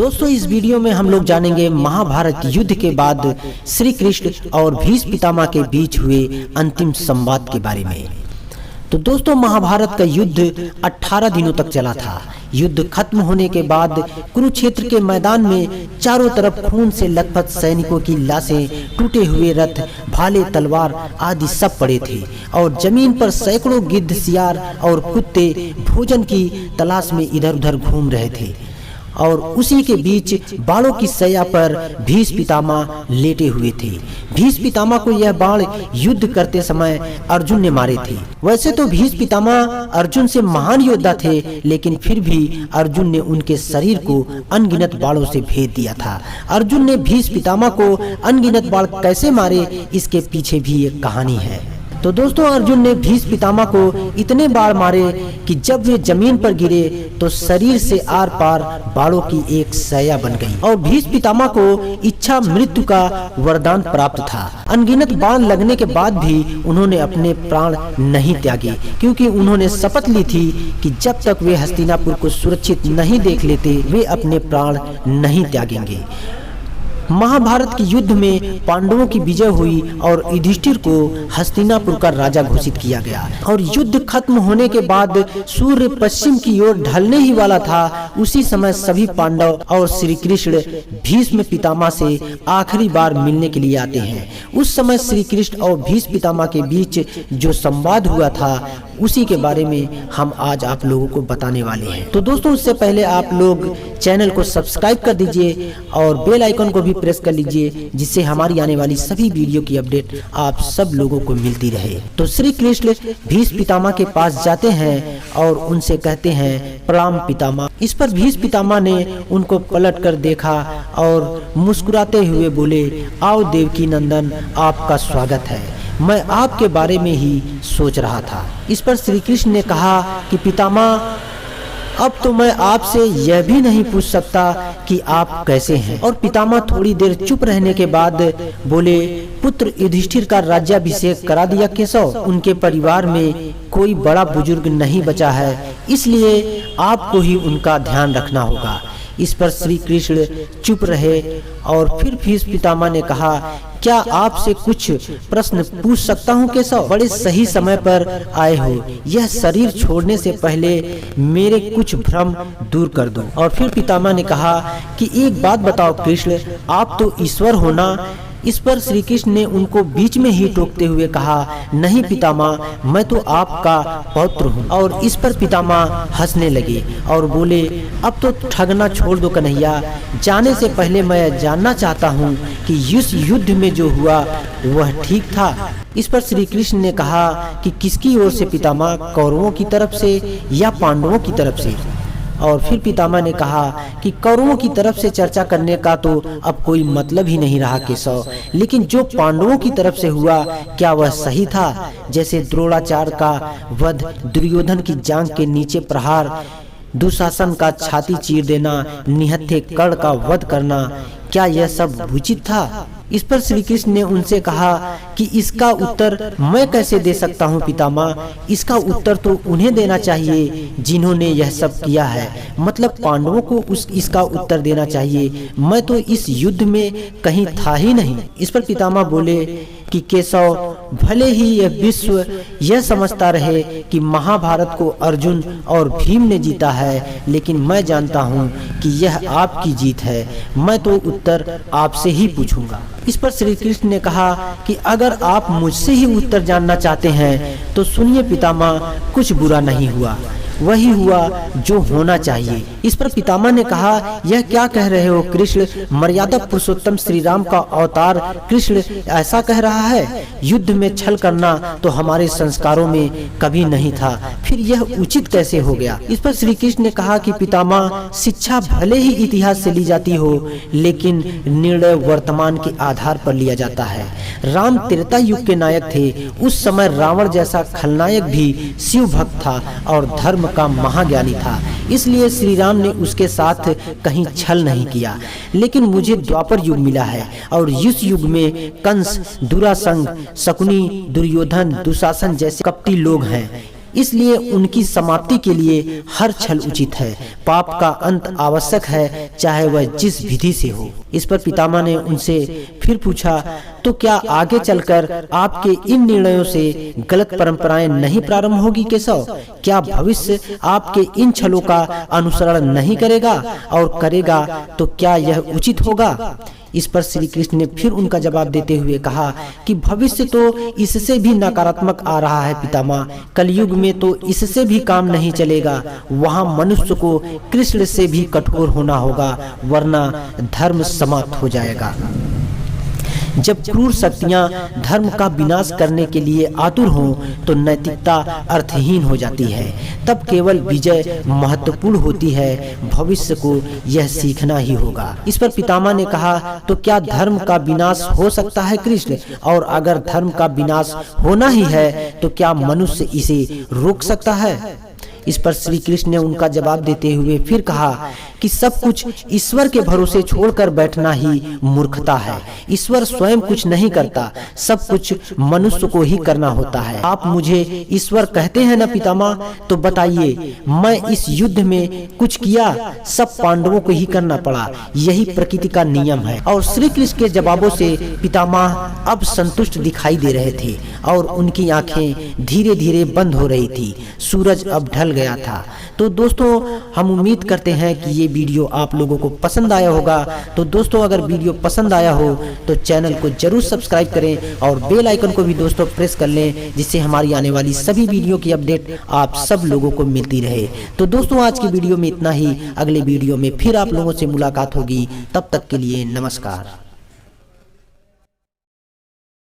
दोस्तों इस वीडियो में हम लोग जानेंगे महाभारत युद्ध के बाद श्री कृष्ण और भीष्म पितामह के बीच हुए अंतिम संवाद के बारे में। तो दोस्तों महाभारत का युद्ध 18 दिनों तक चला था। युद्ध खत्म होने के बाद कुरुक्षेत्र के मैदान में चारों तरफ खून से लथपथ सैनिकों की लाशें, टूटे हुए रथ, भाले, तलवार आदि सब पड़े थे और जमीन पर सैकड़ों गिद्ध, सियार और कुत्ते भोजन की तलाश में इधर उधर घूम रहे थे। और उसी के बीच बाणों की सैया पर भीष्म पितामह लेटे हुए थे। भीष्म पितामह को यह बाण युद्ध करते समय अर्जुन ने मारे थे। वैसे तो भीष्म पितामह अर्जुन से महान योद्धा थे, लेकिन फिर भी अर्जुन ने उनके शरीर को अनगिनत बाणों से भेद दिया था। अर्जुन ने भीष्म पितामह को अनगिनत बाण कैसे मारे, इसके पीछे भी एक कहानी है। तो दोस्तों अर्जुन ने भीष्म पितामह को इतने बाण मारे कि जब वे जमीन पर गिरे तो शरीर से आर पार बाणों की एक सैया बन गई और भीष्म पितामह को इच्छा मृत्यु का वरदान प्राप्त था। अनगिनत बाण लगने के बाद भी उन्होंने अपने प्राण नहीं त्यागे, क्योंकि उन्होंने शपथ ली थी कि जब तक वे हस्तिनापुर को सुरक्षित नहीं देख लेते वे अपने प्राण नहीं त्यागेंगे। महाभारत के युद्ध में पांडवों की विजय हुई और युधिष्ठिर को हस्तिनापुर का राजा घोषित किया गया और युद्ध खत्म होने के बाद सूर्य पश्चिम की ओर ढलने ही वाला था। उसी समय सभी पांडव और श्री कृष्ण भीष्म पितामह से आखिरी बार मिलने के लिए आते हैं। उस समय श्री कृष्ण और भीष्म पितामह के बीच जो संवाद हुआ था उसी के बारे में हम आज आप लोगों को बताने वाले हैं। तो दोस्तों उससे पहले आप लोग चैनल को सब्सक्राइब कर दीजिए और बेल आइकन को भी प्रेस कर लीजिए, जिससे हमारी आने वाली सभी वीडियो की अपडेट आप सब लोगों को मिलती रहे। तो श्री कृष्ण भीष्म पितामह के पास जाते हैं और उनसे कहते हैं प्रणाम पितामह। इस पर भीष्म पितामह ने उनको पलट कर देखा और मुस्कुराते हुए बोले, आओ देवकी नंदन, आपका स्वागत है। मैं आपके बारे में ही सोच रहा था। इस पर श्री कृष्ण ने कहा कि पितामह अब तो मैं आपसे यह भी नहीं पूछ सकता कि आप कैसे हैं। और पितामह थोड़ी देर चुप रहने के बाद बोले, पुत्र युधिष्ठिर का राज्याभिषेक करा दिया केशव। उनके परिवार में कोई बड़ा बुजुर्ग नहीं बचा है, इसलिए आपको ही उनका ध्यान रखना होगा। इस पर श्री कृष्ण चुप रहे और फिर भीष्म पितामह ने कहा, क्या आपसे कुछ प्रश्न पूछ सकता हूँ केशव? बड़े सही समय पर आए हो। यह शरीर छोड़ने से पहले मेरे कुछ भ्रम दूर कर दो। और फिर पितामह ने कहा कि एक बात बताओ कृष्ण, आप तो ईश्वर हो ना? इस पर श्री कृष्ण ने उनको बीच में ही टोकते हुए कहा, नहीं पितामह, मैं तो आपका पौत्र हूँ। और इस पर पितामह हंसने लगे और बोले, अब तो ठगना छोड़ दो कन्हैया। जाने से पहले मैं जानना चाहता हूँ कि इस युद्ध में जो हुआ वह ठीक था? इस पर श्री कृष्ण ने कहा कि किसकी ओर से पितामह, कौरवों की तरफ से या पांडवों की तरफ से? और फिर पितामह ने कहा कि कौरवों की तरफ से चर्चा करने का तो अब कोई मतलब ही नहीं रहा केशव, लेकिन जो पांडवों की तरफ से हुआ क्या वह सही था? जैसे द्रोणाचार्य का वध, दुर्योधन की जांघ के नीचे प्रहार, दुशासन का छाती चीर देना, निहत्थे कर्ण का वध करना, क्या यह सब उचित था? इस पर श्री कृष्ण ने उनसे कहा कि इसका उत्तर मैं कैसे दे सकता हूँ पितामह? इसका उत्तर तो उन्हें देना चाहिए जिन्होंने यह सब किया है, मतलब पांडवों को इसका उत्तर देना चाहिए। मैं तो इस युद्ध में कहीं था ही नहीं। इस पर पितामह बोले कि केशव, भले ही यह विश्व यह समझता रहे कि महाभारत को अर्जुन और भीम ने जीता है, लेकिन मैं जानता हूँ कि यह आपकी जीत है। मैं तो उत्तर आपसे ही पूछूंगा। इस पर श्री कृष्ण ने कहा कि अगर आप मुझसे ही उत्तर जानना चाहते हैं तो सुनिए पितामह, कुछ बुरा नहीं हुआ, वही हुआ जो होना चाहिए। इस पर पितामह ने कहा, यह क्या कह रहे हो कृष्ण? मर्यादा पुरुषोत्तम श्री राम का अवतार कृष्ण ऐसा कह रहा है? युद्ध में छल करना तो हमारे संस्कारों में कभी नहीं था, फिर यह उचित कैसे हो गया? इस पर श्री कृष्ण ने कहा कि पितामह, शिक्षा भले ही इतिहास से ली जाती हो, लेकिन निर्णय वर्तमान के आधार पर लिया जाता है। राम त्रेता युग के नायक थे। उस समय रावण जैसा खलनायक भी शिव भक्त था और धर्म का महाज्ञानी था, इसलिए श्री राम ने उसके साथ कहीं छल नहीं किया। लेकिन मुझे द्वापर युग मिला है और इस युग में कंस, दुरासंग, शकुनी, दुर्योधन, दुशासन जैसे कपटी लोग हैं। इसलिए उनकी समाप्ति के लिए हर छल उचित है। पाप का अंत आवश्यक है, चाहे वह जिस विधि से हो। इस पर पितामह ने उनसे फिर पूछा, तो क्या आगे चलकर आपके इन निर्णयों से गलत परंपराएं नहीं प्रारंभ होगी केशव? क्या भविष्य आपके इन छलों का अनुसरण नहीं करेगा, और करेगा तो क्या यह उचित होगा? इस पर श्री कृष्ण ने फिर उनका जवाब देते हुए कहा कि भविष्य तो इससे भी नकारात्मक आ रहा है पितामह। कलयुग में तो इससे भी काम नहीं चलेगा। वहाँ मनुष्य को कृष्ण से भी कठोर होना होगा, वरना धर्म समाप्त हो जाएगा। जब क्रूर शक्तियां धर्म का विनाश करने के लिए आतुर हों तो नैतिकता अर्थहीन हो जाती है। तब केवल विजय महत्वपूर्ण होती है। भविष्य को यह सीखना ही होगा। इस पर पितामह ने कहा, तो क्या धर्म का विनाश हो सकता है कृष्ण? और अगर धर्म का विनाश होना ही है तो क्या मनुष्य इसे रोक सकता है? इस पर श्री कृष्ण ने उनका जवाब देते हुए फिर कहा कि सब कुछ ईश्वर के भरोसे छोड़कर बैठना ही मूर्खता है। ईश्वर स्वयं कुछ नहीं करता, सब कुछ मनुष्य को ही करना होता है। आप मुझे ईश्वर कहते हैं ना पितामह, तो बताइए, मैं इस युद्ध में कुछ किया? सब पांडवों को ही करना पड़ा। यही प्रकृति का नियम है। और श्री कृष्ण के जवाबों से पितामह अब संतुष्ट दिखाई दे रहे थे और उनकी आंखें धीरे धीरे बंद हो रही थी। सूरज अब ढल गया था। तो दोस्तों, हम उम्मीद करते हैं कि ये वीडियो आप लोगों को पसंद आया होगा। तो दोस्तों, अगर वीडियो पसंद आया हो तो चैनल को जरूर सब्सक्राइब करें और बेल आइकन को भी दोस्तों प्रेस कर लें, जिससे हमारी आने वाली सभी वीडियो की अपडेट आप सब लोगों को मिलती रहे। तो दोस्तों, आज की वीडियो में इतना ही। अगले वीडियो में फिर आप लोगों से मुलाकात होगी। तब तक के लिए नमस्कार।